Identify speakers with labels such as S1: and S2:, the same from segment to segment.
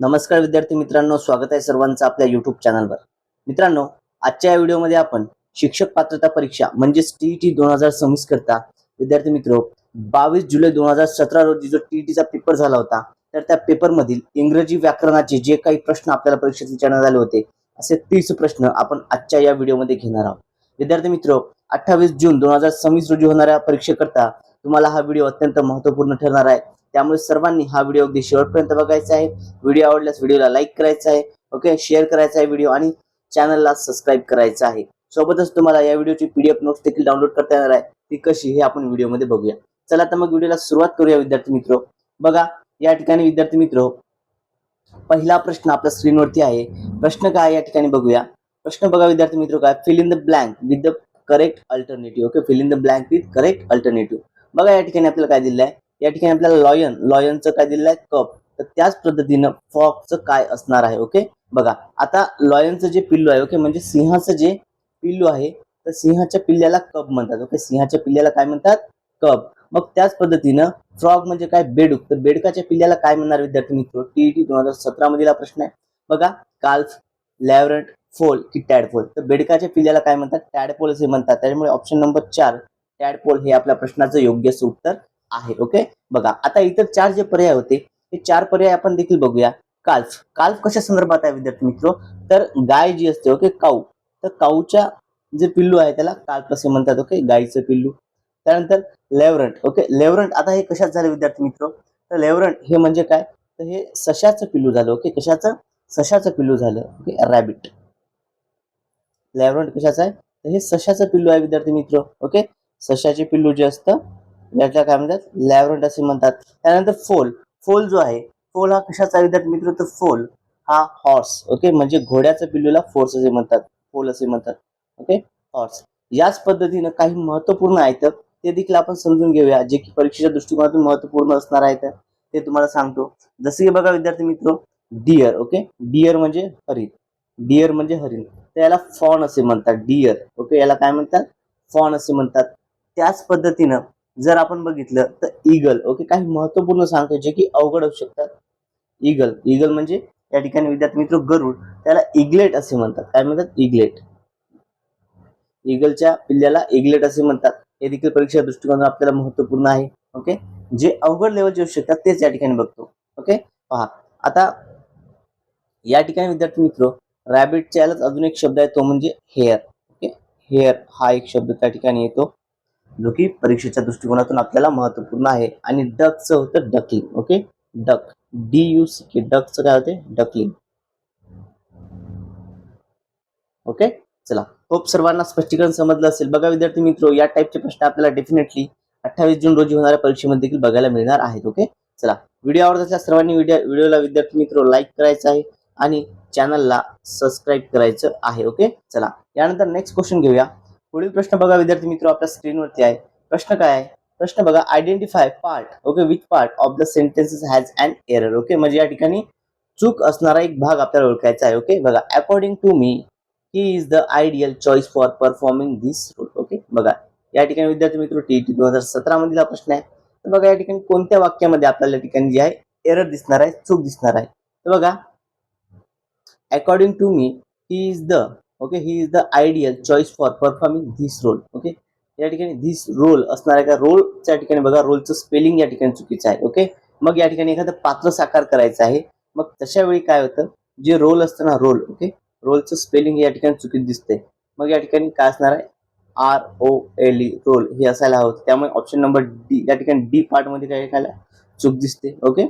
S1: नमस्कार विद्यार्थी मित्रांनो, स्वागत आहे सर्वांचं आपल्या YouTube चॅनलवर। मित्रांनो, आजच्या या व्हिडिओमध्ये आपण शिक्षक पात्रता परीक्षा म्हणजेच टीईटी 2026 करता विद्यार्थी मित्रो 22 जुलै 2017 रोजी जो टीईटीचा पेपर झाला होता, तर त्या पेपर मधील इंग्रजी व्याकरणाचे जे काही प्रश्न आपल्याला परीक्षेत विचारण्यात आले होते, असे 30 प्रश्न आपण आजच्या या व्हिडिओमध्ये घेणार आहोत। विद्यार्थी मित्रो, 28 जून 2026 रोजी होणाऱ्या परीक्षेकरता तुम्हाला हा व्हिडिओ अत्यंत महत्त्वपूर्ण ठरणार आहे। त्यामुळे सर्वांनी हा व्हिडिओ अगदी शेवटपर्यंत बघायचा आहे। व्हिडिओ आवडल्यास व्हिडिओला लाईक करायचा आहे, ओके, शेअर करायचा आहे व्हिडिओ आणि चॅनलला सबस्क्राइब करायचं आहे। सोबतच तुम्हाला या व्हिडिओची पीडीएफ नोट्स देखील डाउनलोड करता येणार आहे। ती कशी हे आपण व्हिडिओमध्ये बघूया। चला तर मग व्हिडिओला सुरुवात करूया विद्यार्थी मित्रो। बघा या ठिकाणी विद्यार्थी मित्रो पहिला प्रश्न आपल्या स्क्रीनवरती आहे। प्रश्न काय या ठिकाणी बघूया। प्रश्न बघा विद्यार्थी मित्रो, काय fill in the blank with the correct alternative. Okay, fill in the blank with correct alternative. बघा या ठिकाणी आपल्याला काय दिलेलं आहे, या ठिकाणी आपल्याला लॉयनचं काय दिलेलं आहे, कप। तर त्याच पद्धतीनं फॉक्सचं काय असणार आहे। ओके, बघा आता लॉयनचं जे पिल्लू आहे, ओके, म्हणजे सिंहाचं जे पिल्लू आहे, तर सिंहाच्या पिल्ल्याला कप म्हणतात। ओके, सिंहाच्या पिल्ल्याला काय म्हणतात, कप। मग त्याच पद्धतीनं फ्रॉग म्हणजे काय, बेडूक। तर बेडकाच्या पिल्ल्याला काय म्हणणार विद्यार्थी मित्र, टीईटी 2017 मधील प्रश्न आहे। बघा, काल्फ, लॅव्हरंट, फोल की टॅडपोल। तर बेडकाच्या पिल्ल्याला काय म्हणतात, टॅडपोल असे म्हणतात। त्यामुळे ऑप्शन नंबर 4 टॅडपोल हे आपल्या प्रश्नाचं योग्य उत्तर आहे। ओके, बघा आता इतर 4 जे पर्याय होते, हे 4 पर्याय आपण देखील बघूया। काल्फ, काल्फ कशा संदर्भात आहे विद्यार्थी मित्र, तर गाय जी असते, ओके, काऊ, तर काऊच्या जे पिल्लू आहे त्याला काल्फ असे म्हणतात। ओके, गायीचं पिल्लू। त्यानंतर लेव्हरंट, ओके, लेव्हरंट आता हे कशात झालं विद्यार्थी मित्र, तर लेव्हरंट हे म्हणजे काय, तर हे सशाचं पिल्लू झालं। ओके, कशाचं, सशाचं पिल्लू झालं। Okay, rabbit. लेव्हरंट कशाचं आहे, तर हे सशाचं पिल्लू आहे विद्यार्थी मित्र। ओके, सशाचे पिल्लू जे असतं याला काय म्हणतात, लेव्हरंट असे म्हणतात। त्यानंतर फोल, फोल जो आहे, फोल हा कशाचा विद्यार्थी मित्र, तर फोल हा हॉर्स। ओके, म्हणजे घोड्याच्या पिल्लूला फोर्स असे म्हणतात, फोल असे म्हणतात। Okay, horse. याच पद्धतीनं काही महत्त्वपूर्ण आहेत ते देखील आपण समजून घेऊया, जे की परीक्षेच्या दृष्टिकोनातून महत्त्वपूर्ण असणार आहेत, ते तुम्हाला सांगतो। जसे की बघा विद्यार्थी मित्र, डिअर। ओके, डिअर म्हणजे हरिण, डिअर म्हणजे हरिण, तर याला फॉन असे म्हणतात, डिअर। ओके, याला काय म्हणतात, फॉन असे म्हणतात। त्याच पद्धतीनं जर आपण बघितलं तर ईगल। ओके, काही महत्त्वपूर्ण सांगतो जे की अवघड असू शकतात। ईगल, ईगल म्हणजे या ठिकाणी विद्यार्थी मित्र गरुड, त्याला इग्लेट असे म्हणतात। काय म्हणतात, इग्लेट। ईगलच्या पिल्ल्याला इग्लेट असे म्हणतात। हे देखील परीक्षा दृष्टिकोनातून आपल्याला महत्त्वपूर्ण आहे। ओके, जे अवघड लेवलचे असू शकतात तेच या ठिकाणी बघतो। ओके, पहा आता या ठिकाणी विद्यार्थी मित्र रॅबिटच्या यालाच अजून एक शब्द आहे, तो म्हणजे हेअर। ओके, हेअर हा एक शब्द त्या ठिकाणी येतो, जो की परीक्षेच्या दृष्टिकोनातून आपल्याला महत्त्वपूर्ण आहे। आणि डकचं होतं डकलिंग। ओके, डक, DUCK, डकचं काय होते, डकलिंग। ओके, चला, होप सर्वांना स्पष्टीकरण समजलं असेल। बघा विद्यार्थी मित्र, या टाइपचे प्रश्न आपल्याला डेफिनेटली 28 जून रोजी होणाऱ्या परीक्षेमध्ये देखील बघायला मिळणार आहेत। ओके, चला, व्हिडिओ आवडत असल्यास सर्वांनी व्हिडिओला विद्यार्थी मित्र लाईक करायचं आहे आणि चॅनलला सबस्क्राईब करायचं आहे। ओके, चला, यानंतर नेक्स्ट क्वेश्चन घेऊया। पुढील प्रश्न बघा विद्यार्थी मित्र, आपल्या स्क्रीनवरती आहे। प्रश्न काय आहे, प्रश्न बघा, identify part, okay, which part of the sentences has an error. Okay, म्हणजे या ठिकाणी चूक असणारा एक भाग आपल्याला ओळखायचा आहे। ओके, बघा, according to me he is the ideal choice for performing this role. Okay, बघा या ठिकाणी विद्यार्थी मित्र टीईटी 2017 मधील प्रश्न आहे। तर बघा या ठिकाणी कोणत्या वाक्यामध्ये आपल्याला या ठिकाणी जे आहे एरर दिसणार आहे, चूक दिसणार आहे। तर बघा, according to me he is the, okay, he is the ideal choice for performing this role. Okay, या ठिकाणी दिस रोल असणार आहे का, रोलच्या ठिकाणी बघा रोलचं स्पेलिंग या ठिकाणी चुकीचं आहे। ओके, मग या ठिकाणी एखादं पात्र साकार करायचं आहे, मग तशा वेळी काय होतं, जे रोल असतं ना, रोल, ओके, रोलचं स्पेलिंग या ठिकाणी चुकीचं दिसते। मग या ठिकाणी काय असणार आहे, ROLE, रोल हे असायला हवं। त्यामुळे ऑप्शन नंबर डी, या ठिकाणी डी पार्ट मध्ये काय काय चूक दिसते। ओके,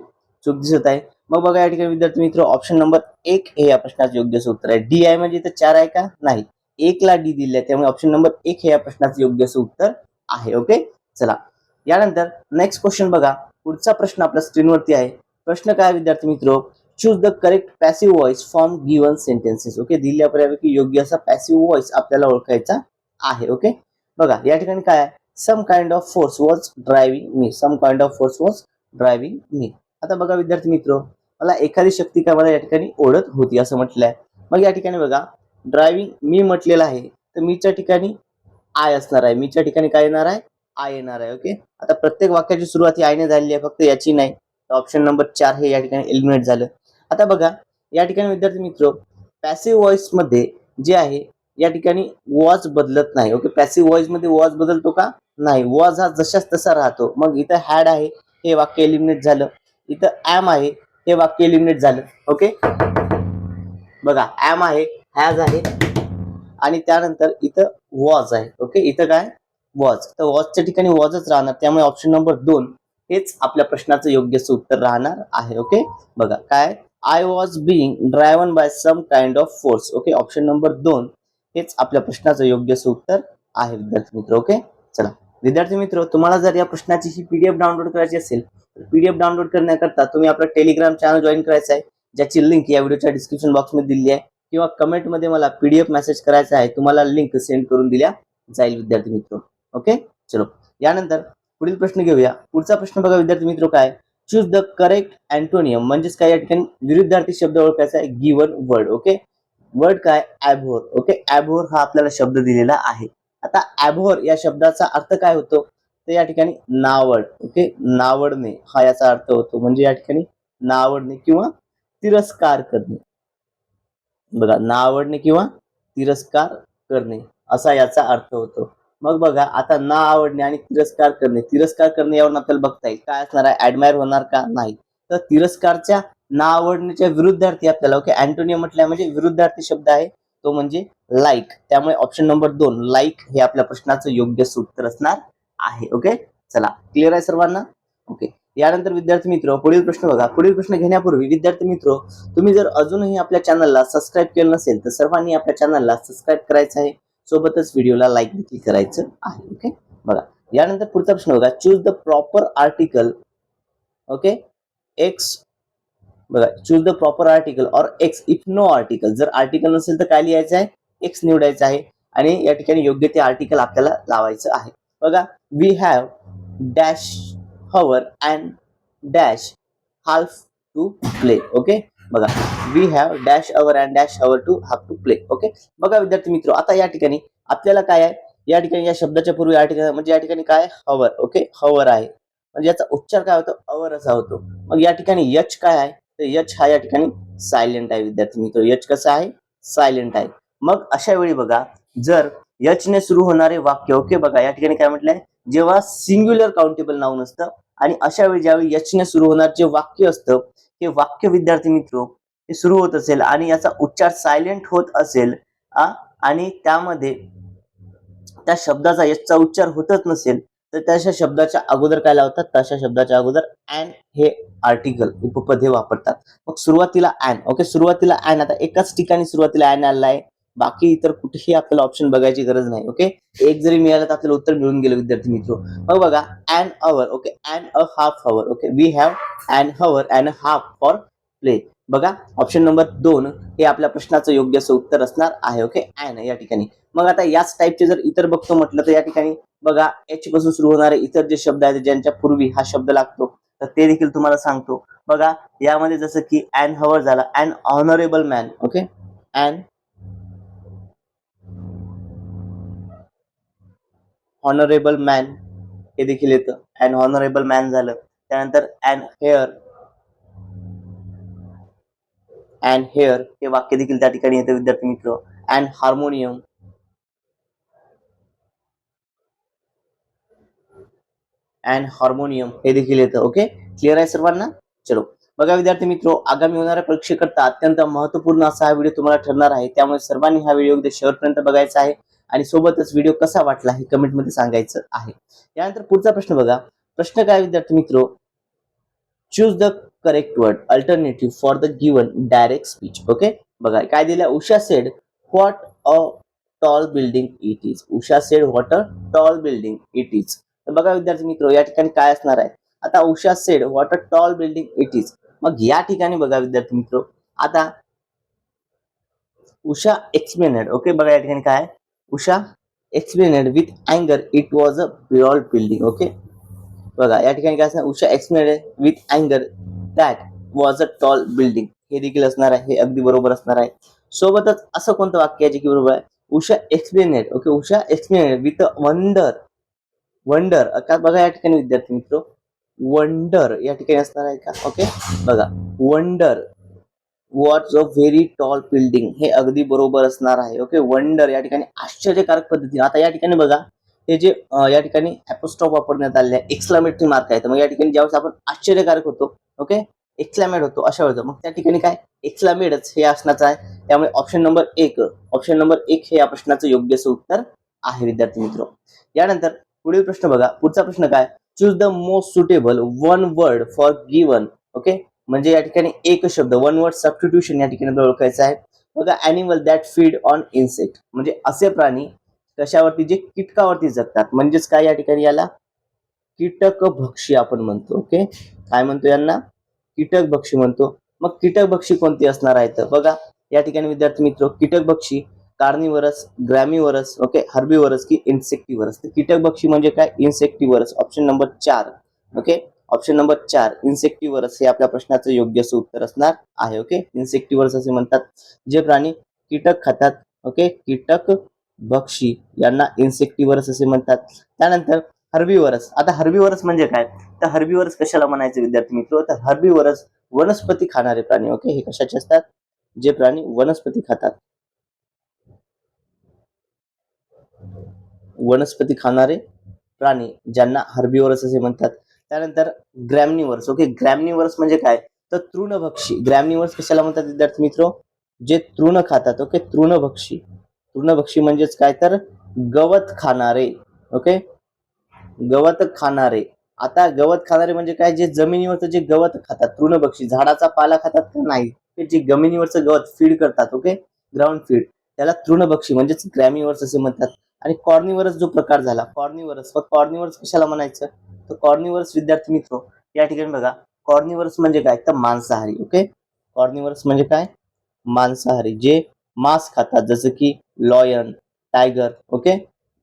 S1: चूक दिसत आहे। मग बघा या ठिकाणी विद्यार्थी मित्र ऑप्शन नंबर 1 हे या प्रश्नाचं योग्य उत्तर आहे। डी आहे म्हणजे इथं 4 आहे का, नाही, 1 ला डी दिले, त्यामुळे ऑप्शन नंबर 1 हे या प्रश्नाचं योग्य उत्तर आहे। ओके, चला, यानंतर नेक्स्ट क्वेश्चन बघा, पुढचा प्रश्न आपल्या स्क्रीनवरती आहे। प्रश्न काय विद्यार्थी मित्र, choose the correct passive voice from given sentences. Okay, दिलेल्या पर्यायापैकी योग्य असा पॅसिव्ह व्हॉइस आपल्याला ओळखायचा आहे। ओके, बघा या ठिकाणी काय आहे, some kind of force was driving me, some kind of force was driving me. आता बघा विद्यार्थी मित्र, मला एखादी शक्ती काय मला या ठिकाणी ओढत होती असं म्हटलं आहे। मग या ठिकाणी बघा ड्रायव्हिंग मी म्हटलेलं आहे, तर मीच्या ठिकाणी आय असणार आहे, मीच्या ठिकाणी काय येणार आहे, आय येणार आहे। ओके, आता प्रत्येक वाक्याची सुरुवात ही आयने झालेली आहे, फक्त याची नाही, तर ऑप्शन नंबर 4 हे या ठिकाणी एलिमिनेट झालं। आता बघा या ठिकाणी विद्यार्थी मित्र पॅसिव्ह व्हॉइस मध्ये जे आहे या ठिकाणी वॉज बदलत नाही. ओके, पॅसिव्ह व्हॉइस मध्ये वॉज बदलतो का? नाही, वॉज हा जशाच तसा राहतो. मग इथं हॅड आहे हे वाक्य एलिमिनेट झालं, इथं ऍम आहे हे वाक्य एलिमिनेट झालं. ओके, बघा ऍम आहे, हॅज आहे आणि त्यानंतर इथं वॉज आहे. ओके, इथं काय वॉज, तर वॉजच्या ठिकाणी वॉजच राहणार. त्यामुळे ऑप्शन नंबर 2 हेच आपल्या प्रश्नाचं योग्य उत्तर राहणार आहे. ओके, बघा काय, I was being driven by some kind of force. Okay, option number 2 हेच आपल्या प्रश्नाचं योग्य उत्तर आहे विद्यार्थी मित्र. ओके, चला विद्यार्थी मित्र, तुम्हाला जर या प्रश्नाची ही पीडीएफ डाउनलोड करायची असेल तर पीडीएफ डाउनलोड करण्याकरता तुम्ही आपला टेलिग्राम चॅनल जॉईन करायचा आहे, ज्याची लिंक या व्हिडिओच्या डिस्क्रिप्शन बॉक्समध्ये दिली आहे, किंवा कमेंट मध्ये मला पीडीएफ मेसेज करायचा आहे, तुम्हाला लिंक सेंड करून दिल्या जाईल विद्यार्थी मित्र. ओके, चलो यानंतर पुढील प्रश्न घेऊया. पुढचा प्रश्न बघा विद्यार्थी मित्र, काय, चूज द करेक्ट अँटोनियम, म्हणजेच काय या ठिकाणी विरुद्धार्थी शब्द ओळखायचा आहे. Given word. ओके, वर्ड काय, ॲबहोर. ओके, ॲबहोर हा आपल्याला शब्द दिलेला आहे. आता ॲबहोर या शब्दाचा अर्थ काय होतो, तर या ठिकाणी नावड. ओके, नावडणे हा याचा अर्थ होतो. म्हणजे या ठिकाणी नावडणे किंवा तिरस्कार करणे. बघा, नावडणे किंवा तिरस्कार करणे असा याचा अर्थ होतो. मग बघा आता ना आवडणे आणि तिरस्कार करणे, तिरस्कार करणे यावरून आपल्याला बघता येईल काय असणार आहे, ऍडमायर होणार का? नाही. तर तिरस्कारच्या ना आवडण्याच्या विरुद्धार्थी आपल्याला, ओके, अँटोनियम म्हटलं म्हणजे विरुद्धार्थी शब्द आहे तो म्हणजे लाईक. त्यामुळे ऑप्शन नंबर 2 लाईक हे आपल्या प्रश्नाचं योग्य उत्तर असणार आहे. ओके, चला क्लिअर आहे सर्वांना? ओके, यानंतर विद्यार्थी मित्र पुढील प्रश्न बघा. पुढील प्रश्न घेण्यापूर्वी विद्यार्थी मित्र, तुम्ही जर अजूनही आपल्या चॅनलला सबस्क्राईब केलं नसेल तर सर्वांनी आपल्या चॅनलला सबस्क्राईब करायचं आहे, सोबतच व्हिडिओला लाईक देखील करायचं आहे. ओके, बघा यानंतर पुढचा प्रश्न बघा. Choose the proper article. Okay, X. बघा, choose the proper article or X if no article. जर आर्टिकल नसेल तर काय लिहायचं आहे, एक्स निवडायचं आहे आणि या ठिकाणी योग्य ते आर्टिकल आपल्याला लावायचं आहे. बघा, we have dash hour and dash half to play. Okay, बघा we have dash hour and dash hour to half to play. Okay, बघा विद्यार्थी मित्र, आता या ठिकाणी आपल्याला काय आहे, या ठिकाणी या शब्दाच्या पूर्वी आर्टिकल म्हणजे या ठिकाणी काय, हवर. ओके, हवर आहे म्हणजे याचा उच्चार काय होतो, अवर असा होतो. मग या ठिकाणी यच काय आहे, तर यच हा या ठिकाणी सायलेंट आहे विद्यार्थी मित्र. यच कसं आहे, सायलेंट आहे. मग अशा वेळी बघा, जर यच ने सुरू होणारे वाक्य, ओके, बघा या ठिकाणी काय म्हटलंय, जेव्हा सिंग्युलर काउंटेबल नाउन असतं आणि अशा वेळी ज्यावेळी यच ने सुरू होणार जे वाक्य असतं हे वाक्य विद्यार्थी मित्र हे सुरू होत असेल आणि याचा उच्चार सायलेंट होत असेल आणि त्यामध्ये त्या शब्दाचा यशचा उच्चार होतच नसेल तर त्याच्या शब्दाच्या अगोदर काय लावतात, तशा शब्दाच्या अगोदर अँड हे आर्टिकल उपपद हे वापरतात. मग सुरुवातीला अँड. ओके, सुरुवातीला अँड. आता एकाच ठिकाणी सुरुवातीला अँड आलेला आहे, बाकी इतर कुठेही आपल्याला ऑप्शन बघायची गरज नाही. ओके, एक जरी मिळालं तर आपल्याला उत्तर मिळून गेलं विद्यार्थी मित्र. मग बघा, and hour. Okay, and a half hour. Okay, we have and hour and half for play. बघा ऑप्शन नंबर 2 हे आपल्या प्रश्नाचं योग्य असं उत्तर असणार आहे. ओके, अँड या ठिकाणी. मग आता याच टाईपचे जर इतर बघतो म्हटलं तर या ठिकाणी बघा, एच पासून सुरू होणारे इतर जे शब्द आहेत ज्यांच्या पूर्वी हा शब्द लागतो तर ते देखील तुम्हाला सांगतो. बघा यामध्ये जसं की अँड हवर झाला, and honourable man. Okay, and honourable man हे देखील येतं. अँड ऑनरेबल मॅन झालं. त्यानंतर अँड हेअर. अँड हेअर हे वाक्य देखील त्या ठिकाणी येतं विद्यार्थी मित्र. And harmonium. अँड हार्मोनियम हे देखील येतं. ओके, क्लिअर आहे सर्वांना? चलो बघा विद्यार्थी मित्र, आगामी होणाऱ्या परीक्षेकरता अत्यंत महत्वपूर्ण असा हा व्हिडिओ तुम्हाला ठरणार आहे. त्यामुळे सर्वांनी हा व्हिडिओ अगदी शेवटपर्यंत बघायचा आहे आणि सोबतच व्हिडिओ कसा वाटला हे कमेंट मध्ये सांगायचं आहे. यानंतर पुढचा प्रश्न बघा. प्रश्न काय विद्यार्थी मित्र, choose the correct word alternative for the given direct speech. Okay, बघा काय दिलं, Usha said what a tall building it is. Usha said what a tall building it is. तर बघा विद्यार्थी मित्र, या ठिकाणी काय असणार आहे, आता Usha said what a tall building it is. मग या ठिकाणी बघा विद्यार्थी मित्र, आता उषा एक्सप्लेनेड. ओके, बघा या ठिकाणी काय, उषा एक्सप्लेनेड विथ अँगर it was a tall building. Okay, बघा या ठिकाणी काय असणार, उषा एक्सप्लेनेड विथ अँगर that was a tall building हे देखील असणार आहे. हे अगदी बरोबर असणार आहे. सोबतच असं कोणतं वाक्य आहे जे की बरोबर आहे, Usha explained. Okay, Usha explained with wonder. Wonder का बघा या ठिकाणी विद्यार्थी मित्र, वंडर या ठिकाणी असणार आहे का? ओके, बघा wonder watch a very tall building, हे अगदी बरोबर असणार आहे. ओके, वंडर या ठिकाणी आश्चर्यकारक पद्धतीने. आता या ठिकाणी बघा, हे जे या ठिकाणी अपोस्ट्रॉफ वापरण्यात आलेले आहे, एक्सक्लामेटरी मार्क आहे. तर मग या ठिकाणी ज्यावेळेस आपण आश्चर्यकारक होतो, ओके, एक्सक्लामेट होतो अशा वेळेस, मग त्या ठिकाणी काय एक्सक्लामेटच हे असण्याचं आहे. त्यामुळे ऑप्शन नंबर 1 हे या प्रश्नाचं योग्य उत्तर आहे विद्यार्थी मित्र. यानंतर पुढील प्रश्न बघा. पुढचा प्रश्न काय, choose the most suitable one word for given. Okay, म्हणजे या ठिकाणी एक शब्द, वन वर्ड सबस्टिट्यूशन या ठिकाणी ओळखायचं आहे. बघा, animal that feed on insect, म्हणजे असे प्राणी कशावरती, जे कीटकावरती जगतात. म्हणजेच काय या ठिकाणी याला कीटकभक्षी आपण म्हणतो. ओके, काय म्हणतो यांना, कीटकभक्षी म्हणतो. मग कीटकभक्षी कोणती असणार आहेत, बघा या ठिकाणी विद्यार्थी मित्र, कीटकभक्षी कार्निवरस, ग्रॅमिवरस, ओके, हर्बिवरस की इन्सेक्टिव्हरस. तर कीटकभक्षी म्हणजे काय, insectivorous. Option number 4, okay, option number 4 insectivorous हे आपल्या प्रश्नाचं योग्य उत्तर असणार आहे. ओके, इन्सेक्टिव्हरस असे म्हणतात जे प्राणी कीटक खातात. ओके, कीटक भक्षी यांना इन्सेक्टिव्हरस असे म्हणतात. त्यानंतर हर्बिवरस. आता हर्बिवरस म्हणजे काय, तर हर्बिवरस कशाला म्हणायचे विद्यार्थी मित्र, तर हर्बिवरस वनस्पती खाणारे प्राणी. ओके, हे कशाचे असतात, जे प्राणी वनस्पती खातात, वनस्पती खाणारे प्राणी ज्यांना हर्बिवरस असे म्हणतात. त्यानंतर ग्रॅमनिवर्स. ओके, ग्रॅमनिवर्स म्हणजे काय, तर तृणभक्षी. ग्रॅमनिवर्स कशाला म्हणतात विद्यार्थी मित्र, जे तृण खातात. ओके, तृणभक्षी. तृणभक्षी म्हणजेच काय, तर गवत खाणारे. ओके, गवत खाणारे. आता गवत खाणारे म्हणजे काय, जे जमिनीवरचं जे गवत खातात. तृणभक्षी झाडाचा पाला खातात का, नाही, ते जे जमिनीवरचं गवत फीड करतात. ओके, ग्राउंड फीड, त्याला तृणभक्षी म्हणजेच ग्रॅमिवर्स असे म्हणतात. आणि कॉर्निवरस जो प्रकार झाला, कॉर्निवरस, मग कॉर्निवरस कशाला म्हणायचं, तर कॉर्निवरस विद्यार्थी मित्र या ठिकाणी बघा, कॉर्निवरस म्हणजे काय, तर मांसाहारी. ओके, कॉर्निवरस म्हणजे काय, मांसाहारी, जे मांस खातात, जसं की lion, tiger. Okay,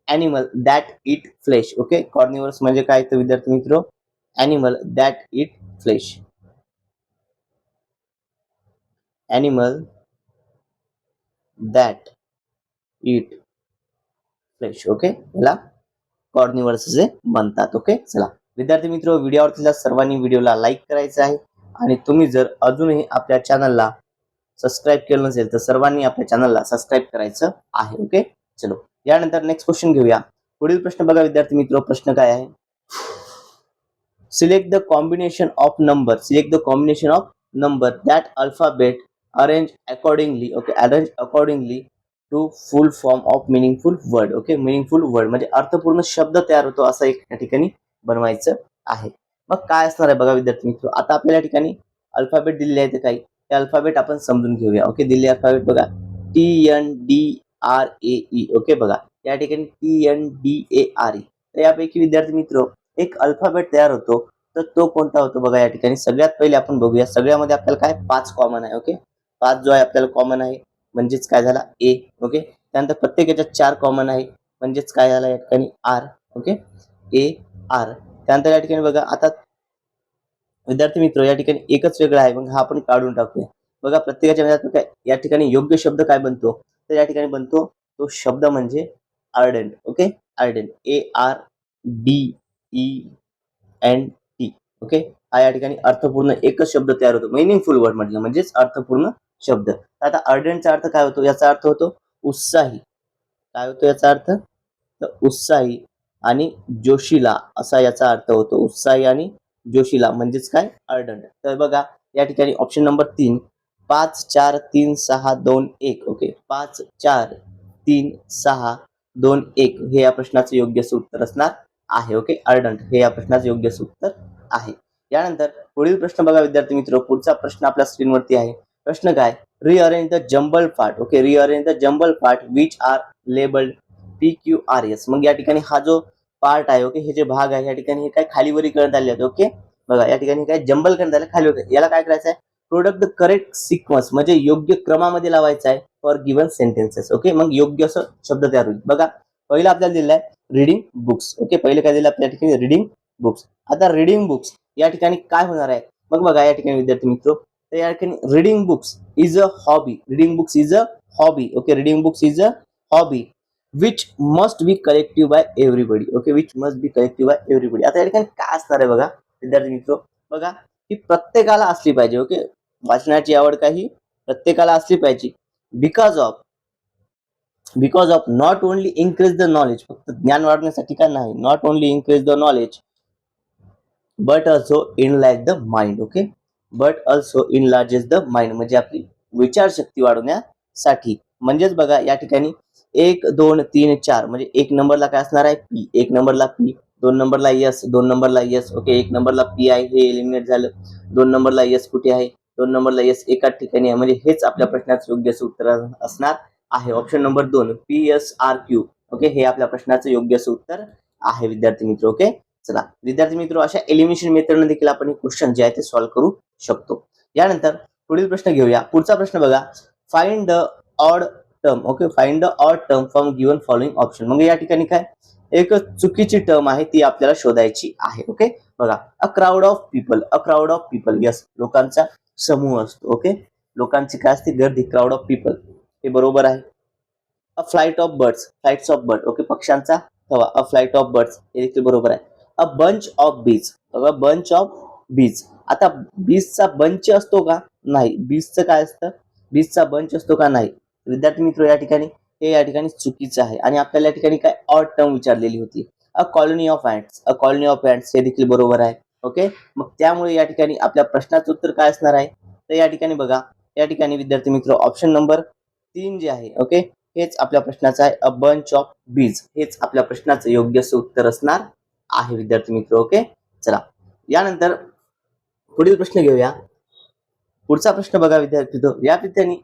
S1: animal that eat flesh. Okay, carnivorous म्हणजे काय, तर विद्यार्थी मित्र animal that eat flesh. Animal that eat flesh. Okay, याला कॉर्निवर्स असे म्हणतात. ओके, चला विद्यार्थी मित्र, व्हिडिओ आवडलेल्या सर्वांनी व्हिडिओला लाईक करायचं आहे. आणि तुम्ही जर अजूनही आपल्या चॅनलला सबस्क्राईब केलं नसेल तर सर्वांनी आपल्या चॅनलला सबस्क्राईब करायचं आहे. ओके, चलो यानंतर नेक्स्ट क्वेश्चन घेऊया. पुढील प्रश्न बघा विद्यार्थी मित्र, प्रश्न काय आहे, select the combination of number, select the combination of number that alphabet arrange accordingly. Okay, arrange accordingly to full form of meaningful word. Okay, meaningful word म्हणजे अर्थपूर्ण शब्द तयार होतो असं एक या ठिकाणी बनवायचं आहे. मग काय असणार आहे बघा विद्यार्थी मित्र, आता आपल्या ठिकाणी अल्फाबेट दिलेले आहेत काही, ते अल्फाबेट आपण समजून घेऊया. ओके, दिलेले अल्फाबेट बघा, TNDRAE. ओके, बघा या ठिकाणी TNDARE. तर यापैकी विद्यार्थी मित्र एक अल्फाबेट तयार होतो, तर तो कोणता होतो बघा. या ठिकाणी सगळ्यात पहिले आपण बघूया, सगळ्यामध्ये आपल्याला काय 5 कॉमन आहे. ओके, 5 जो आहे आपल्याला कॉमन आहे, म्हणजेच काय झाला ए. ओके, त्यानंतर प्रत्येक याच्यात 4 कॉमन आहे, म्हणजेच काय झाला या ठिकाणी आर. Okay, AR. त्यानंतर या ठिकाणी बघा, आता विद्यार्थी मित्र या ठिकाणी एकच वेगळा आहे, मग हा आपण काढून टाकूया. बघा प्रत्येकाच्या वेळात काय या ठिकाणी योग्य शब्द काय बनतो, तर या ठिकाणी बनतो तो शब्द म्हणजे आर्डंट. Okay, आर्डंट, ARDENT. ओके, हा या ठिकाणी अर्थपूर्ण एकच शब्द तयार होतो, मिनिंगफुल वर्ड म्हटलं म्हणजेच अर्थपूर्ण शब्द. आता अर्डंटचा अर्थ काय होतो, याचा अर्थ होतो उत्साही. काय होतो याचा अर्थ, तर उत्साही आणि जोशीला असा याचा अर्थ होतो. उत्साही आणि जोशीला म्हणजेच काय, अर्डंट. तर बघा या ठिकाणी ऑप्शन नंबर 3, 5 4 3 6 2 1. ओके, 5 4 3 6 2 1 हे या प्रश्नाचं योग्य उत्तर असणार आहे. ओके, अर्डंट हे या प्रश्नाचं योग्य उत्तर आहे. यानंतर पुढील प्रश्न बघा विद्यार्थी मित्र, पुढचा प्रश्न आपल्या स्क्रीनवरती आहे. प्रश्न काय, rearrange the jumble part. Okay, rearrange the jumble part which are labelled PQRS. मग या ठिकाणी हा जो पार्ट आहे, ओके, हे जे भाग आहे या ठिकाणी हे काय खालीवरी करण्यात आले आहेत. ओके, बघा या ठिकाणी काय जम्बल करण्यात आले खालीवर, याला काय करायचं आहे, प्रोडक्ट द करेक्ट सिक्वन्स म्हणजे योग्य क्रमामध्ये लावायचं आहे फॉर गिवन सेंटेन्सेस. ओके, मग योग्य असं शब्द तयार होईल. बघा पहिला आपल्याला दिलेला आहे रिडिंग बुक्स. ओके, पहिले काय दिलं आपल्या ठिकाणी, रिडिंग बुक्स. आता रिडिंग बुक्स या ठिकाणी काय होणार आहे, मग बघा या ठिकाणी विद्यार्थी मित्र, तर या ठिकाणी reading books is a hobby. Reading books is a hobby. Okay, reading books is a hobby which must be collective by everybody. Okay, which must be collective by everybody. आता या ठिकाणी काय असणार आहे बघा विद्यार्थी मित्र, बघा ही प्रत्येकाला असली पाहिजे. ओके, वाचनाची आवड काही प्रत्येकाला असली पाहिजे. Because of not only increase the knowledge, फक्त ज्ञान वाढवण्यासाठी का नाही, not only increase the knowledge but also enlarge the mind. Okay, but also enlarges the mind म्हणजे आपली विचारशक्ती वाढवण्यासाठी. म्हणजेच बघा या ठिकाणी 1 2 3 4 म्हणजे 1 नंबरला काय असणार आहे पी, 1 नंबरला पी, 2 नंबरला एस, 2 नंबरला एस. ओके, 1 नंबरला पी आहे हे एलिमिनेट झालं. 2 नंबरला एस कुठे आहे, 2 नंबरला एस एकाच ठिकाणी आहे. म्हणजे हेच आपल्या प्रश्नाचं योग्य उत्तर असणार आहे. Option number 2 P S R Q. Okay, हे आपल्या प्रश्नाचं योग्य उत्तर आहे विद्यार्थी मित्र. ओके, चला विद्यार्थी मित्र, अशा एलिमिनेशन मेथडने देखील आपण क्वेश्चन जे आहे ते सॉल्व्ह करू शकतो. यानंतर पुढील प्रश्न घेऊया. पुढचा प्रश्न बघा, find the odd term. Okay, find the odd term from given following option. म्हणजे या ठिकाणी काय एक चुकीची टर्म आहे ती आपल्याला शोधायची आहे. ओके, बघा, अ crowd of people, a crowd of people, yes, लोकांचा समूह असतो. ओके, लोकांची काय असते, गर्दी, क्राऊड ऑफ पीपल, हे बरोबर आहे. A flight of birds, flights of bird. Okay, पक्ष्यांचा थवा, अ फ्लाइट ऑफ बर्ड्स, हे देखील बरोबर आहे. अ बंच ऑफ बीज, बघा, बंच ऑफ बीज. आता बीजचा बंच असतो का, नाही. बीजचं काय असतं, बीजचा बंच असतो का, नाही. विद्यार्थी मित्र, या ठिकाणी हे या ठिकाणी चुकीचं आहे आणि आपल्याला या ठिकाणी काय ऑड टर्म विचारलेली होती. A colony of ants, a colony of ants, हे देखील बरोबर आहे. ओके, मग त्यामुळे या ठिकाणी आपल्या प्रश्नाचं उत्तर काय असणार आहे, तर या ठिकाणी बघा, या ठिकाणी विद्यार्थी मित्र ऑप्शन नंबर 3 जे आहे, ओके, हेच आपल्या प्रश्नाचं आहे. अ बंच ऑफ बीज, हेच आपल्या प्रश्नाचं योग्य उत्तर असणार आहे विद्यार्थी मित्र. ओके, चला यानंतर पुढील प्रश्न घेऊया. पुढचा प्रश्न बघा विद्यार्थी, या विद्यार्थ्यांनी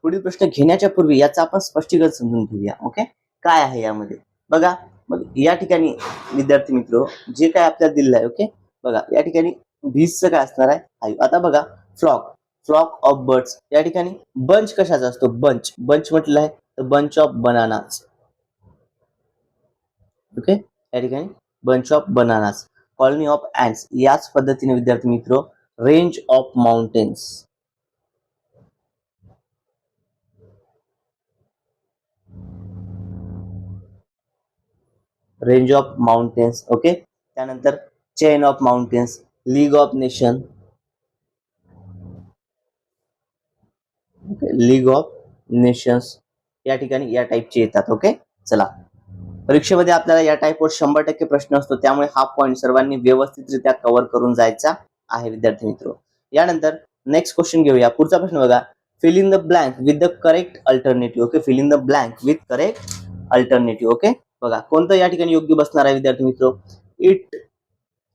S1: पुढील प्रश्न घेण्याच्या पूर्वी याचा आपण स्पष्टीकरण समजून घेऊया. ओके, काय आहे यामध्ये बघा. मग या ठिकाणी विद्यार्थी मित्र जे काय आपल्याला दिलेलं आहे, ओके, बघा या ठिकाणी बीजचं काय असणार आहे, हाईव. आता बघा, फ्लॉक, फ्लॉक ऑफ बर्ड्स, या ठिकाणी बंच कशाचा असतो, बंच, बंच म्हटलं आहे तर बंच ऑफ बनानास. ओके, या ठिकाणी bunch of bananas. Colony of ants, याच पद्धतीने विद्यार्थी मित्र range of mountains, range of mountains. Okay, त्यानंतर chain of mountains, league of nation, league of nations, या ठिकाणी या टाईपचे येतात. ओके, चला परीक्षेमध्ये आपल्याला या टाईपवर 100% प्रश्न असतो, त्यामुळे हा पॉईंट सर्वांनी व्यवस्थितरित्या कव्हर करून जायचा आहे विद्यार्थी मित्र. यानंतर नेक्स्ट क्वेश्चन घेऊया. पुढचा प्रश्न बघा, fill in the blank with the correct alternative. Okay, fill in the blank with correct alternative. Okay, बघा कोणतं या ठिकाणी योग्य बसणार आहे विद्यार्थी मित्र. It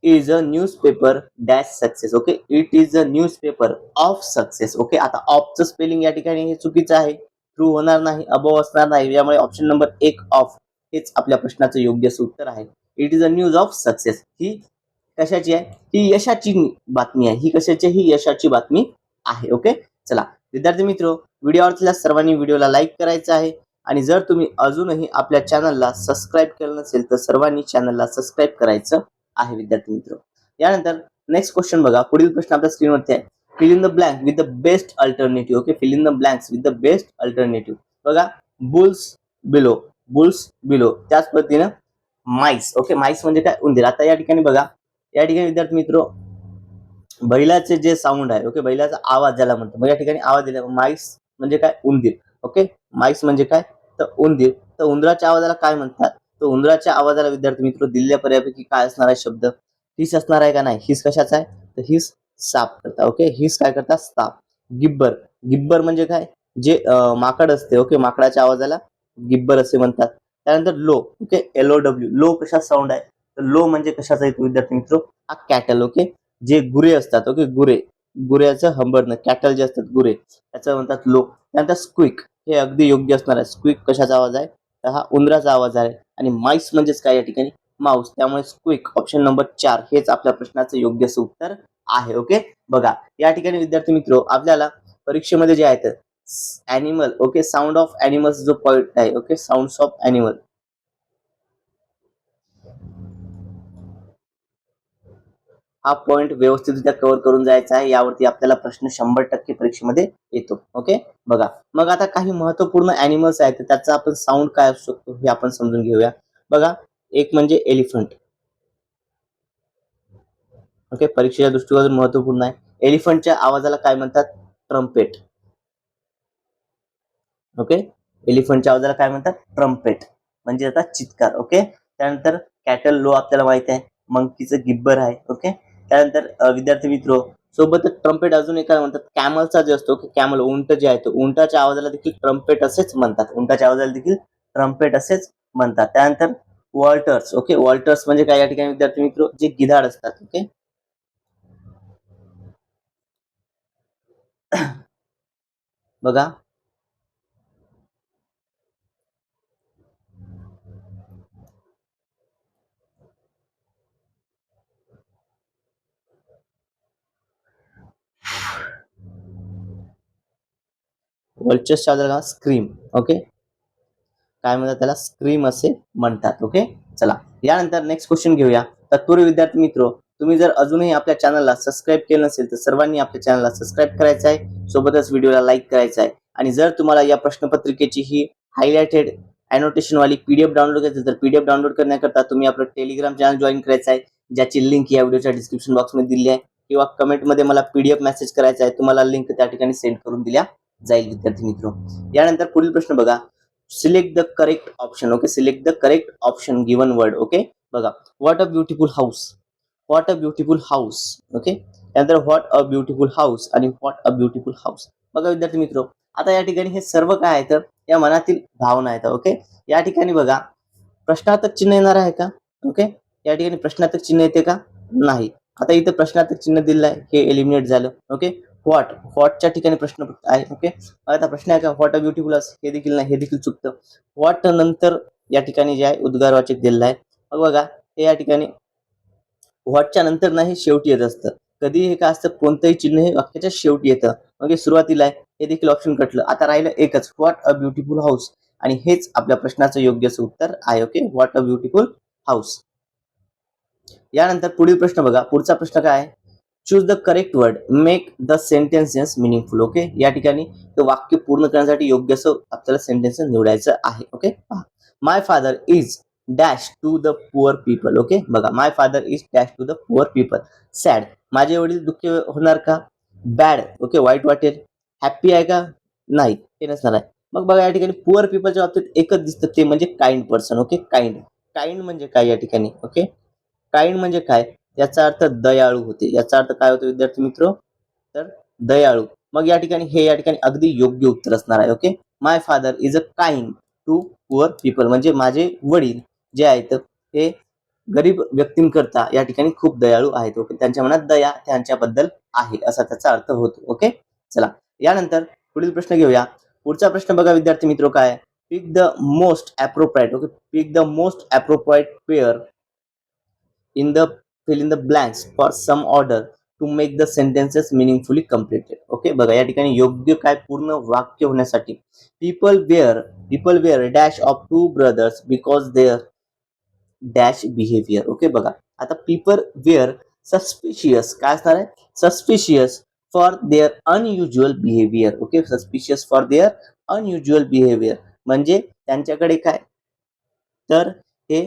S1: is a newspaper dash success. Okay, it is a newspaper of success. Okay, आता ऑफचं स्पेलिंग या ठिकाणी हे चुकीचं आहे, ट्रू होणार नाही, अबोव असणार नाही. यामुळे ऑप्शन नंबर 1 ऑफ हेच आपल्या प्रश्नाचं योग्य उत्तर आहे. It is a news of success, ही कशाची आहे, ही यशाची बातमी आहे. ही कशाची, ही यशाची बातमी आहे. ओके, चला विद्यार्थी मित्र, व्हिडिओ आवडल्यास सर्वांनी व्हिडिओला लाईक करायचं आहे आणि जर तुम्ही अजूनही आपल्या चॅनलला सबस्क्राईब केलं नसेल तर सर्वांनी चॅनलला सबस्क्राईब करायचं आहे विद्यार्थी मित्र. यानंतर नेक्स्ट क्वेश्चन बघा. पुढील प्रश्न आपल्या स्क्रीनवरती आहे. Fill in the blank with the best alternative. Okay, fill in the blanks with the best alternative. बघा, बुल्स बिलो, बुल्स बिलो. त्याच पद्धतीनं माईस. ओके, माईस म्हणजे काय, उंदीर. आता या ठिकाणी बघा, या ठिकाणी विद्यार्थी मित्र बैलाचे जे साऊंड आहे, ओके, बैलाचा आवाज ज्याला म्हणतो, मग या ठिकाणी आवाज दिला, माईस म्हणजे काय, उंदीर. ओके, माईस म्हणजे काय, तर उंदीर. तर उंदराच्या आवाजाला काय म्हणतात, तर उंदराच्या आवाजाला विद्यार्थी मित्र दिलेल्या पर्यायापैकी काय असणार आहे शब्द, हिस असणार आहे का, नाही. हिस कशाचा आहे, तर हिस साप करता. ओके, हिस काय करता, साप. गिब्बर, गिब्बर म्हणजे काय, जे माकड असते. ओके, माकडाच्या आवाजाला गिब्बर असे म्हणतात. त्यानंतर लो. ओके, LOW, लो कशा साऊंड आहे, तर लो म्हणजे कशाचा येतो विद्यार्थी मित्र, हा कॅटल. ओके, जे गुरे असतात. ओके, गुरे, गुऱ्याचं हंबरणं, कॅटल जे असतात गुरे, त्याचं म्हणतात लो. त्यानंतर स्क्विक, हे अगदी योग्य असणार आहे. स्क्विक कशाचा आवाज आहे, तर हा उंदराचा आवाज आहे. आणि माईस म्हणजेच काय या ठिकाणी, माऊस. त्यामुळे स्क्विक ऑप्शन नंबर 4 हेच आपल्या प्रश्नाचं योग्य उत्तर आहे. ओके, बघा या ठिकाणी विद्यार्थी मित्र आपल्याला परीक्षेमध्ये जे आहेत animal, okay, sound of animals जो पॉईंट आहे, ओके, साऊंड्स ऑफ ॲनिमल, हा पॉइंट व्यवस्थितरित्या कव्हर करून जायचा आहे. यावरती आपल्याला प्रश्न 100% परीक्षेमध्ये येतो. ओके, बघा मग आता काही महत्वपूर्ण ॲनिमल्स आहेत त्याचा आपण साऊंड काय असू शकतो हे आपण समजून घेऊया. बघा, एक म्हणजे एलिफंट. ओके, परीक्षेच्या दृष्टिकोनातून महत्वपूर्ण आहे. एलिफंटच्या आवाजाला काय म्हणतात, ट्रम्पेट. ओके, एलिफंटच्या आवाजाला काय म्हणतात? ट्रम्पेट, म्हणजे आता चित्कार. ओके, त्यानंतर कॅटल लो आपल्याला माहिती आहे, मंकीचं गिब्बर आहे. ओके, त्यानंतर विद्यार्थी मित्र सोबतच ट्रम्पेट अजून एक काय म्हणतात? कॅमलचा जे असतो, कॅमल उंट जे आहे, तो उंटाच्या आवाजाला देखील ट्रम्पेट असेच म्हणतात. उंटाच्या आवाजाला देखील ट्रम्पेट असेच म्हणतात. त्यानंतर वॉल्टर्स. ओके, वॉल्टर्स म्हणजे काय या ठिकाणी विद्यार्थी मित्र? जे गिधाड असतात. ओके, बघा वॉल्चर्सच्या आवाजाला स्क्रीम. ओके, काय म्हणतात त्याला? स्क्रीम असे म्हणतात. ओके, चला यानंतर नेक्स्ट क्वेश्चन घेऊया. तत्पूर्वी विद्यार्थी मित्र, तुम्ही जर अजूनही आपल्या चॅनलला सबस्क्राईब केलं नसेल तर सर्वांनी आपल्या चॅनलला सबस्क्राईब करायचं आहे, सोबतच व्हिडिओला लाईक करायचं आहे. आणि जर तुम्हाला या प्रश्नपत्रिकेची ही हायलाइटेड अॅनोटेशन वाली पीडीएफ डाउनलोड करायची तर पीडीएफ डाउनलोड करण्याकरता तुम्ही आपलं टेलिग्राम चॅनल जॉईन करायचं आहे, ज्याची लिंक या व्हिडिओच्या डिस्क्रिप्शन बॉक्समध्ये दिली आहे, किंवा कमेंटमध्ये मला पीडीएफ मेसेज करायचा आहे, तुम्हाला लिंक त्या ठिकाणी सेंड करून दिल्या जाईल विद्यार्थी मित्र. यानंतर पुढील प्रश्न बघा. Select the correct option. Okay, select the correct option given word. Okay, बघा. What a beautiful house. What a beautiful house. Okay, त्यानंतर व्हॉट अ ब्युटिफुल हाऊस आणि व्हॉट अ ब्युटिफुल हाऊस. बघा विद्यार्थी मित्र, आता या ठिकाणी हे सर्व काय आहे तर या मनातील भावना आहेत. ओके, या ठिकाणी बघा प्रश्नार्थक चिन्ह येणार आहे का? ओके, या ठिकाणी प्रश्नार्थक चिन्ह येते का? नाही. आता इथे प्रश्नार्थक चिन्ह दिलं आहे, हे एलिमिनेट झालं. ओके, व्हॉटच्या ठिकाणी प्रश्न आहे. ओके, आता प्रश्न आहे का व्हॉट अ ब्युटिफुल हे देखील नाही, हे देखील चुकतं. व्हॉट नंतर या ठिकाणी जे आहे उद्गारवाचक दिलेलं आहे. मग बघा हे या ठिकाणी व्हॉटच्या नंतर नाही शेवटी येत असतं. कधी हे काय असतं? कोणतंही चिन्ह हे वाक्याच्या शेवटी येतं. मग हे सुरुवातीला आहे, हे देखील ऑप्शन कटलं. आता राहिलं एकच, व्हॉट अ ब्युटिफुल हाऊस, आणि हेच आपल्या प्रश्नाचं योग्य उत्तर आहे. Okay, what a beautiful house. यानंतर पुढील प्रश्न बघा. पुढचा प्रश्न काय आहे? Choose the correct word, make the sentences meaningful. Okay, या ठिकाणी ते वाक्य पूर्ण करण्यासाठी योग्य असं आपल्याला सेंटेन्स निवडायचं आहे. Okay, my father is dash to the poor people. Okay, बघा, my father is dash to the poor people. Sad, माझे वडील दुःखी होणार का? बॅड, ओके, वाईट वाटेल. हॅप्पी आहे का? नाही, हे नसणार आहे. मग बघा या ठिकाणी पुअर पीपलच्या बाबतीत एकच दिसतं, ते म्हणजे kind person. Okay, kind. Kind म्हणजे काय या ठिकाणी? ओके, काइंड म्हणजे काय? याचा अर्थ दयाळू होते. याचा अर्थ काय होतो विद्यार्थी मित्र? तर दयाळू. मग या ठिकाणी हे या ठिकाणी अगदी योग्य उत्तर असणार आहे. Okay, my father is a kind to poor people, म्हणजे माझे वडील जे आहेत हे गरीब व्यक्तींकरता या ठिकाणी खूप दयाळू आहेत. ओके, त्यांच्या मनात दया त्यांच्याबद्दल आहे, असा त्याचा अर्थ होतो. ओके, चला यानंतर पुढील प्रश्न घेऊया. पुढचा प्रश्न बघा विद्यार्थी मित्र, काय? Pick the most appropriate. Okay, pick the most appropriate pair in the fill in the blanks for some order to make the sentences meaningfully completed. Okay, बघा या ठिकाणी योग्य काय पूर्ण वाक्य होण्यासाठी people were dash of two brothers because their dash behavior. Okay, बघा आता people were suspicious, काय असणार आहे? suspicious for their unusual behavior. Okay, suspicious for their unusual behavior म्हणजे त्यांच्याकडे काय तर हे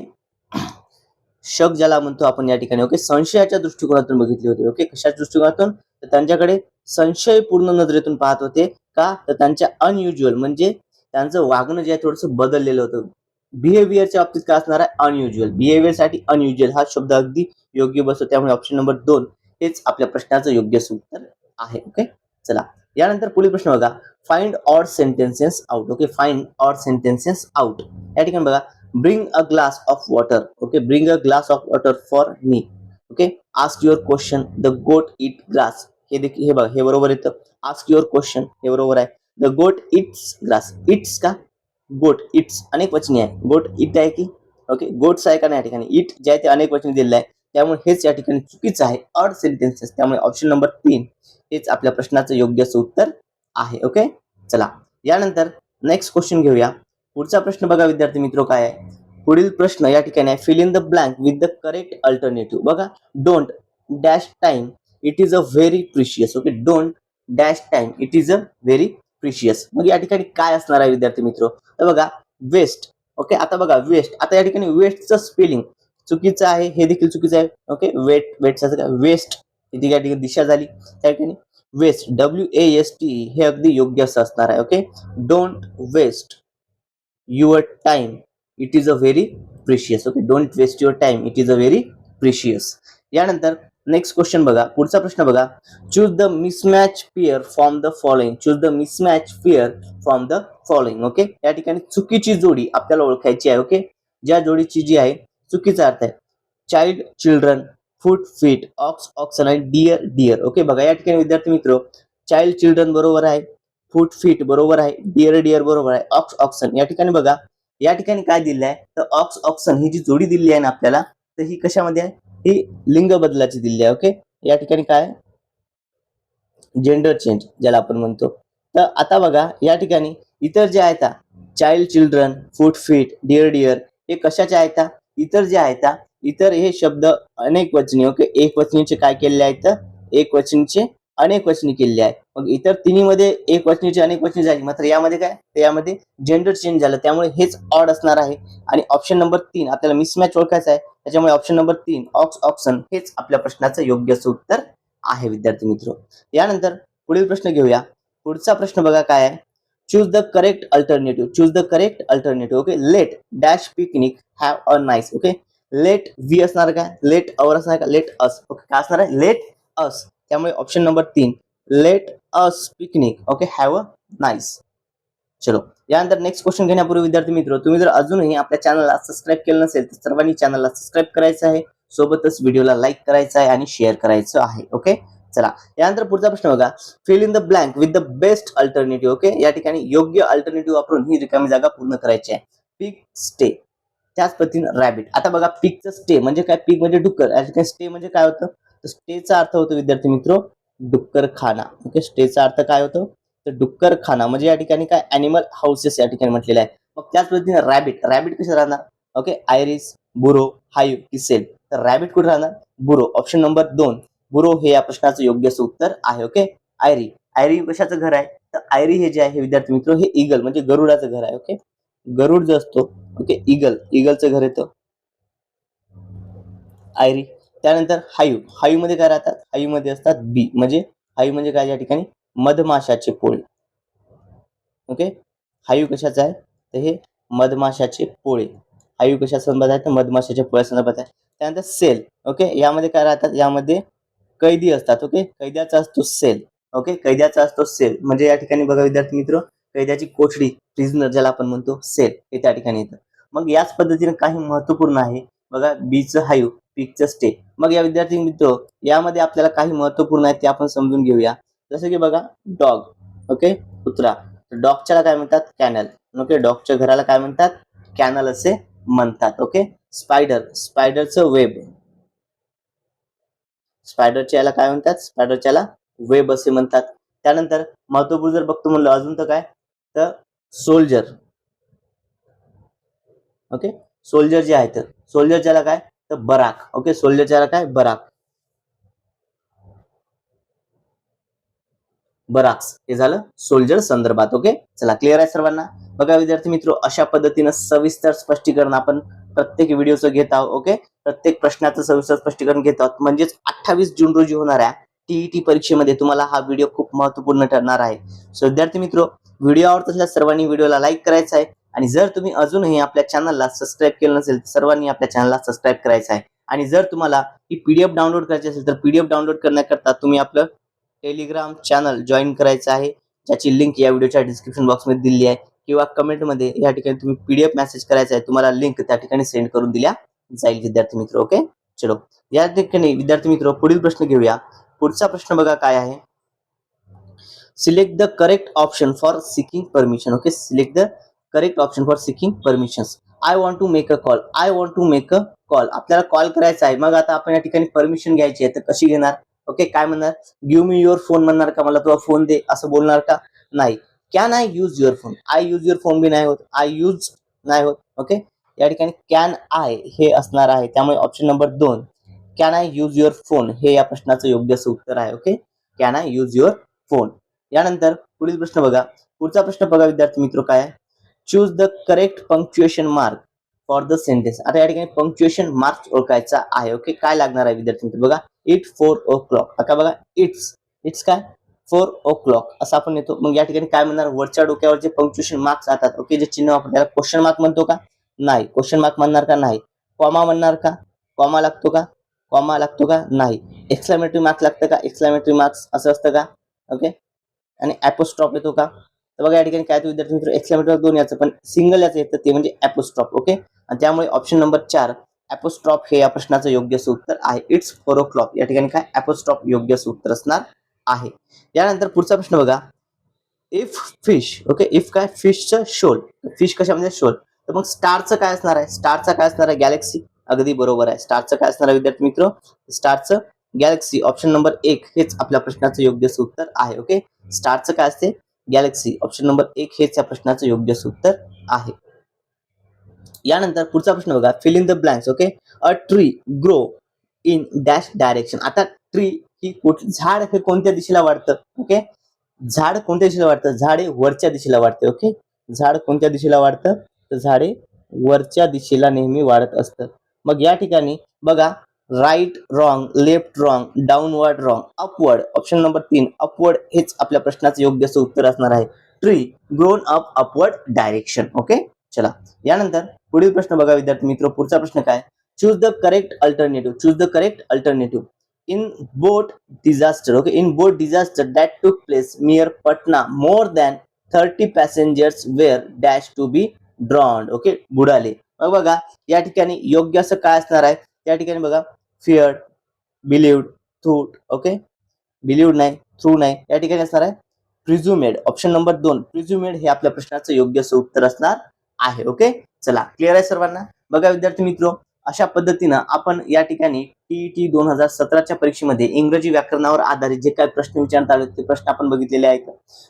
S1: शक ज्याला म्हणतो आपण या ठिकाणी. ओके, संशयाच्या दृष्टिकोनातून बघितले होते. ओके, कशाच्या दृष्टिकोनातून? तर त्यांच्याकडे संशयपूर्ण नजरेतून पाहत होते का? तर त्यांच्या अनयुज्युअल म्हणजे त्यांचं वागणं जे आहे थोडंसं बदललेलं होतं. बिहेवियरच्या बाबतीत काय असणार आहे? अनयुज्युअल. बिहेवियर साठी अनयुज्युअल हा शब्द अगदी योग्य बसतो. त्यामुळे ऑप्शन नंबर 2 हेच आपल्या प्रश्नाचं योग्य उत्तर आहे. ओके, चला यानंतर पुढील प्रश्न बघा. Find odd sentences out. Okay, find odd sentences out. या ठिकाणी बघा, bring a glass of water. Okay, bring a glass of water for me. Okay, ask your question, the goat eat grass. हे देखील हे बघा, हे बरोबर येतं. ask your question हे बरोबर आहे. the goat eats grass. eats का? goat eats अनेक वचनी आहे. goat eat आहे की? ओके, गोट्स आहे का नाही? या ठिकाणी eat जे आहे ते अनेक वचनी दिलेलं आहे, त्यामुळे हेच या ठिकाणी चुकीचं आहे. ऑड सेंटेन्सेस, त्यामुळे ऑप्शन नंबर 3 हेच आपल्या प्रश्नाचं योग्य उत्तर आहे. ओके, चला यानंतर नेक्स्ट क्वेश्चन घेऊया. पुढचा प्रश्न बघा विद्यार्थी मित्र, काय आहे? पुढील प्रश्न या ठिकाणी आहे, fill in the blank with the correct alternative. बघा, don't dash time it is a very precious. Okay, don't dash time it is a very precious. मग या ठिकाणी काय असणार आहे विद्यार्थी मित्र? तर बघा, वेस्ट. ओके, आता बघा वेस्ट, आता या ठिकाणी वेस्टचं स्पेलिंग चुकीचं आहे, हे देखील चुकीचं आहे. ओके, वेस्टचं काय? वेस्ट, इथे या ठिकाणी दिशा झाली त्या ठिकाणी वेस्ट WAST हे अगदी योग्य असं असणार आहे. Okay, don't waste your time, it is a very precious. Okay, don't waste your time, it is a very precious. यानंतर नेक्स्ट क्वेश्चन बघा, पुढचा प्रश्न बघा. Choose the mismatch pair from the following. Choose the mismatch pair from the following. Okay, या ठिकाणी चुकीची जोडी आपल्याला ओळखायची आहे. ओके, ज्या जोडीची जी आहे चुकीचा अर्थ आहे चाइल्ड चिल्ड्रन, फूट फीट, ऑक्स ऑक्सन आणि डिअर डिअर. ओके, बघा या ठिकाणी विद्यार्थी मित्र चाइल्ड चिल्ड्रन बरोबर आहे, फूट फीट बरोबर आहे, डिअर डिअर बरोबर आहे, ऑक्स ऑक्सन. या ठिकाणी बघा, या ठिकाणी काय दिलं आहे तर ऑक्स ऑक्सन ही जी जोडी दिली आहे ना आपल्याला, तर ही कशामध्ये आहे, ही लिंग बदलाची दिली आहे. ओके, या ठिकाणी काय जेंडर चेंज ज्याला आपण म्हणतो. तर आता बघा या ठिकाणी इतर जे आहेत चाइल्ड चिल्ड्रन, फूट फीट, डिअर डिअर हे कशाचे आहेत, इतर जे आहेत इतर हे शब्द अनेक वचनी. ओके, एक वचनीचे काय केलेले आहेत, एक वचनीचे अनेक वचनी केलेले आहे. मग इतर तिन्हीमध्ये एक वचनीचे अनेक वचनी झाली, मात्र यामध्ये काय, यामध्ये जेंडर चेंज झालं, त्यामुळे हेच ऑड असणार आहे. आणि ऑप्शन नंबर 3 आपल्याला मिसमॅच ओळखायचा आहे, त्याच्यामुळे ऑप्शन नंबर 3 ऑक्स ऑक्सन हेच आपल्या प्रश्नाचं योग्य असं उत्तर आहे विद्यार्थी मित्र. यानंतर पुढील प्रश्न घेऊया. पुढचा प्रश्न बघा काय आहे, choose the correct alternative. Choose the correct alternative. Okay, let dash picnic have a nice. Okay, let we असणार काय, लेट अवर असणार का, लेट अस. ओके, काय असणार आहे, लेट अस. त्यामुळे option number 3 let us picnic. Okay, have a nice. चलो, यानंतर नेक्स्ट क्वेश्चन घेण्यापूर्वी विद्यार्थी मित्र, तुम्ही जर अजूनही आपल्या चॅनलला सबस्क्राईब केलं नसेल तर सर्वांनी चॅनलला सबस्क्राईब करायचं आहे, सोबतच व्हिडिओला लाईक करायचं आहे आणि शेअर करायचं आहे. ओके, चला यानंतर पुढचा प्रश्न बघा, fill in the blank with the best alternative. Okay, या ठिकाणी योग्य अल्टरनेटिव्ह वापरून ही रिकामी जागा पूर्ण करायची आहे. पिक स्टे, त्याच पद्धतीने रॅबिट. आता बघा पिकचं स्टे म्हणजे काय, पिक म्हणजे डुक्कर, या ठिकाणी स्टे म्हणजे काय होतं, तर स्टेचा अर्थ होतो विद्यार्थी मित्र डुक्कर खाना. ओके, स्टेचा अर्थ काय होतो, तर डुक्कर खाना म्हणजे या ठिकाणी काय अॅनिमल हाऊसेस या ठिकाणी म्हटलेलं आहे. मग त्याच पद्धतीने रॅबिट, रॅबिट कसे राहणार, ओके, आयरिस, बुरो, हाईव की सेल. तर रॅबिट कुठे राहणार, बुरो. ऑप्शन नंबर 2 बुरो हे या प्रश्नाचं योग्य असं उत्तर आहे. ओके, आयरी, आयरी कशाचं घर आहे, तर आयरी हे जे आहे विद्यार्थी मित्र हे ईगल म्हणजे गरुडाचं घर आहे. ओके, गरुड जो असतो, ओके, ईगल, ईगलचं घर येतं आयरी. त्यानंतर हाईव, हाईव मध्ये काय राहतात, हाईव मध्ये असतात बी, म्हणजे हाईव म्हणजे काय, या ठिकाणी मधमाशाचे पोळे. ओके, हाईव कशाचा आहे, तर हे मधमाशाचे पोळे. हाईव कशा संदर्भात आहे, तर मधमाशाच्या पोळ्या संदर्भात आहे. त्यानंतर सेल, ओके, यामध्ये काय राहतात, यामध्ये कैदी असतात. ओके, कैद्याचा असतो सेल. ओके, कैद्याचा असतो सेल म्हणजे या ठिकाणी बघा विद्यार्थी मित्र कैद्याची कोठडी, प्रिझनर ज्याला आपण म्हणतो, सेल हे त्या ठिकाणी येतं. मग याच पद्धतीने काही महत्वपूर्ण आहे बघा, बीचं हाईव, पिकचं स्टे. मग या विद्यार्थी मित्र यामध्ये आपल्याला काही महत्वपूर्ण आहे ते आपण समजून घेऊया. जसं की बघा डॉग, ओके, कुत्रा, डॉगच्याला काय म्हणतात, कॅनल. ओके, डॉगच्या घराला काय म्हणतात, कॅनल असे म्हणतात. ओके, स्पायडर, स्पायडरचं वेब, स्पायडरच्या याला काय म्हणतात, स्पायडरच्याला वेब असे म्हणतात. त्यानंतर महत्वपूर्ण जर बघतो म्हणलं अजून तर काय, तर सोल्जर. ओके, सोल्जर जे आहेत, सोल्जर ज्याला काय, तर बराक. ओके, सोल्जर ज्याला काय, बराक, बराक्स हे झालं सोल्जर संदर्भात. ओके, चला क्लिअर आहे सर्वांना. बघा विद्यार्थी मित्र अशा पद्धतीनं सविस्तर स्पष्टीकरण आपण प्रत्येक व्हिडिओचं घेत आहोत. ओके, प्रत्येक प्रश्नाचं सविस्तर स्पष्टीकरण घेत आहोत, म्हणजेच 28 जून रोजी होणाऱ्या टीईटी परीक्षेमध्ये तुम्हाला हा व्हिडिओ खूप महत्वपूर्ण ठरणार आहे. सो विद्यार्थी मित्र व्हिडिओ आवडत असल्यास सर्वांनी व्हिडिओला लाईक करायचा आहे आणि जर तुम्ही अजूनही आपल्या चॅनलला सबस्क्राईब केलं नसेल तर सर्वांनी आपल्या चॅनलला सबस्क्राईब करायचं आहे. आणि जर तुम्हाला ही पीडीएफ डाउनलोड करायची असेल तर पीडीएफ डाउनलोड करण्याकरता तुम्ही आपलं टेलिग्राम चॅनल जॉईन करायचं आहे, ज्याची लिंक या व्हिडिओच्या डिस्क्रिप्शन बॉक्समध्ये दिली आहे, किंवा कमेंटमध्ये या ठिकाणी तुम्ही पीडीएफ मेसेज करायचा आहे, तुम्हाला लिंक त्या ठिकाणी सेंड करून दिल्या जाईल विद्यार्थी मित्र. ओके, चलो या ठिकाणी विद्यार्थी मित्र पुढील प्रश्न घेऊया. पुढचा प्रश्न बघा काय आहे, select the correct option for seeking permission. Okay, select the correct option for seeking permissions. I want to make a call, I want to make a call, आपल्याला कॉल करायचा आहे. मग आता आपण या ठिकाणी परमिशन घ्यायची आहे तर कशी घेणार, ओके, काय म्हणणार, गिव्ह मी युअर फोन म्हणणार का, मला तुझा फोन दे असं बोलणार का, नाही. Can I use your phone, I use your phone बी नाही होत, आय यूज नाही होत. ओके, या ठिकाणी कॅन आय हे असणार आहे, त्यामुळे option number 2 can I use your phone हे या प्रश्नाचं योग्य असं उत्तर आहे. Okay, can I use your phone. यानंतर पुढील प्रश्न बघा, पुढचा प्रश्न बघा विद्यार्थी मित्र काय आहे, choose the correct punctuation mark for the sentence. आता या ठिकाणी पंक्च्युएशन मार्क ओळखायचा आहे. ओके, काय लागणार आहे विद्यार्थी मित्र बघा, इट 4 o'clock. आता बघा इट्स, इट्स काय 4 o'clock असं आपण येतो. मग या ठिकाणी काय म्हणणार, वरच्या डोक्यावर जे पंक्च्युएशन मार्क्स जातात, ओके, जे चिन्ह आपण त्याला क्वेश्चन मार्क म्हणतो का, नाही. क्वेश्चन मार्क म्हणणार का, नाही. कॉमा म्हणणार का, कॉमा लागतो का, कॉमा लागतो का, नाही. एक्सक्लेमेटरी मार्क्स लागतं का, एक्सक्लेमेटरी मार्क्स असं असतं का, ओके. आणि अपोस्ट्रॉफ येतो का, तर बघा या ठिकाणी काय होतं विद्यार्थी मित्र, एक्सक्लेमेटरी दोन याचं पण सिंगल याचं येतं ते म्हणजे अपोस्ट्रॉफ, ओके. आणि त्यामुळे ऑप्शन नंबर 4 अपोस्ट्रॉफ हे या प्रश्नाचं योग्य उत्तर आहे. इट्स 4 o'clock या ठिकाणी काय अपोस्ट्रॉफ योग्य उत्तर असणार आहे. यानंतर पुढचा प्रश्न बघा, इफ फिश, ओके, इफ काय फिशचं शोल, फिश कशामध्ये शोल, तर मग स्टारचं काय असणार आहे, स्टारचं काय असणार आहे, गॅलेक्सी. अगदी बरोबर आहे, स्टारचं काय असणार आहे विद्यार्थी मित्र, स्टारचं गॅलेक्सी. ऑप्शन नंबर 1 हेच आपल्या प्रश्नाचं योग्य उत्तर आहे. ओके, स्टारचं काय असते, गॅलेक्सी. ऑप्शन नंबर 1 हेच या प्रश्नाचं योग्य उत्तर आहे. यानंतर पुढचा प्रश्न बघा, fill in the blanks. Okay, a tree grow in dash direction. आता ट्री ही झाड हे कोणत्या दिशेला वाढतं, ओके, झाड कोणत्या दिशेला वाढतं, झाडे वरच्या दिशेला वाढते. ओके, झाड कोणत्या दिशेला वाढतं, तर झाडे वरच्या दिशेला नेहमी वाढत असतं. मग या ठिकाणी बघा, right wrong, left wrong, downward wrong, upward. Option number 3 upward हेच आपल्या प्रश्नाचं योग्य उत्तर असणार आहे. Tree grown up upward direction. Okay, चला यानंतर पुढील प्रश्न बघा विद्यार्थी मित्र. पुढचा प्रश्न काय, choose the correct alternative. Choose the correct alternative. In boat disaster, okay, in boat disaster that took place near Patna more than 30 passengers were dash to be drowned. Okay, बुडाले. मग बघा या ठिकाणी योग्य असं काय असणार आहे, त्या ठिकाणी बघा फिअर्ड, बिलिव्ड, थ्रूट. ओके, बिलिव्ड नाही, थ्रू नाही, या ठिकाणी असणार आहे प्रिझ्युमेड. ऑप्शन नंबर 2 प्रिझ्युमेड हे आपल्या प्रश्नाचं योग्य उत्तर असणार आहे. ओके, चला क्लिअर आहे सर्वांना. बघा विद्यार्थी मित्र, अशा पद्धतीनं आपण या ठिकाणी टीईटी 2017च्या परीक्षेमध्ये इंग्रजी व्याकरणावर आधारित जे काही प्रश्न विचारण्यात आले ते प्रश्न आपण बघितलेले आहेत.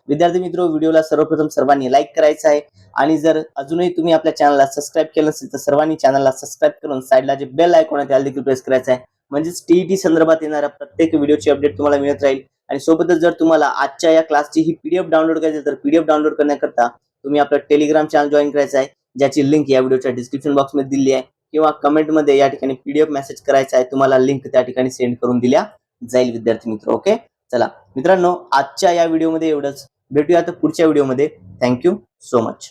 S1: विद्यार्थी मित्र, व्हिडिओला सर्वप्रथम सर्वांनी लाईक करायचं आहे आणि जर अजूनही तुम्ही आपल्या चॅनलला सबस्क्राईब केलं नसेल तर सर्वांनी चॅनलला सबस्क्राईब करून साईडला जे बेल आयकॉन आहे त्याला देखील प्रेस करायचं आहे. म्हणजेच टीईटी संदर्भात येणाऱ्या प्रत्येक व्हिडिओची अपडेट तुम्हाला मिळत राहील. आणि सोबतच जर तुम्हाला आजच्या या क्लासची ही पीडीएफ डाउनलोड करायची तर पीडीएफ डाउनलोड करण्याकरता तुम्ही आपलं टेलिग्राम चॅनल जॉईन करायचं आहे, ज्याची लिंक या व्हिडिओच्या डिस्क्रिप्शन बॉक्समध्ये दिली आहे, किंवा कमेंटमध्ये या ठिकाणी पीडीएफ मेसेज करायचा आहे, तुम्हाला लिंक त्या ठिकाणी सेंड करून दिल्या जाईल विद्यार्थी मित्र. ओके, चला मित्रांनो, आजच्या या व्हिडिओमध्ये एवढंच. भेटूया आता पुढच्या व्हिडिओमध्ये. Thank you so much.